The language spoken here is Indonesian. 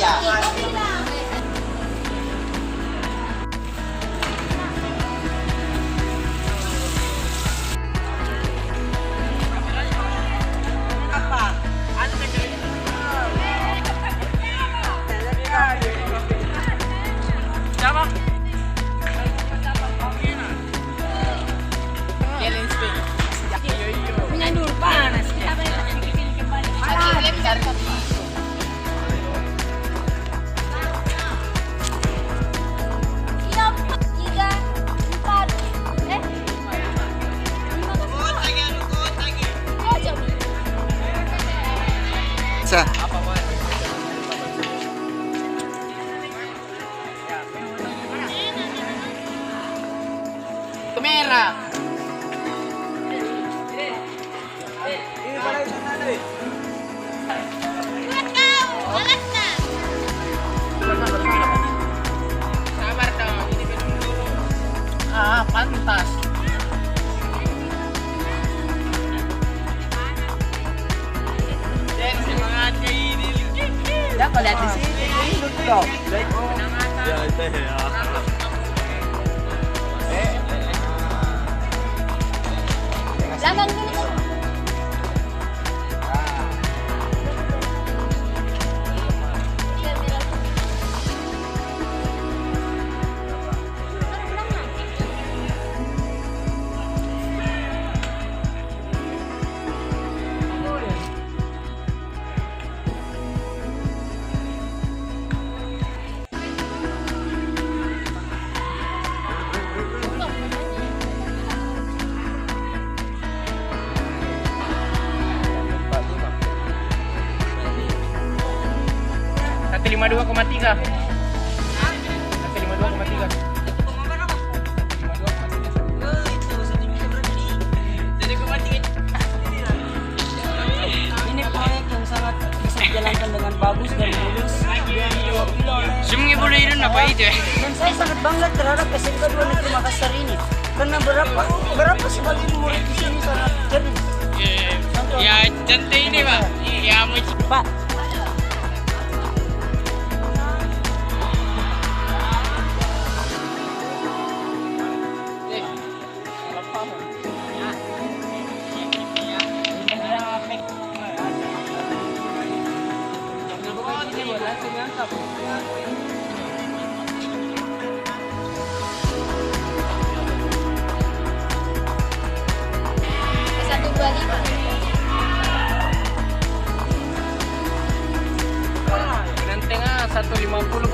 ya. Apa? Siapa? Menyandur panas. Iya, 3, 4. Sa. Kamera. Sabar dong, ini minum dulu. Pantas. Dan semangatnya ini. Ya, kalau lihat di sini, duduk dong. Ya itu ya. Langgang dulu. Satu 52,3. 152,3. Ini proyek yang sangat bisa dijalankan dengan bagus dan mulus. Dia diwakili oleh Sumngi boleh itu apa itu ya? dan saya sangat bangga terhadap SMK 2 Negeri Makassar ini karena berapa sebagian murid di sini sangat cerdas. Ya cantik ini pak. Ya mau Pak, Satu dua lima. Nanti 150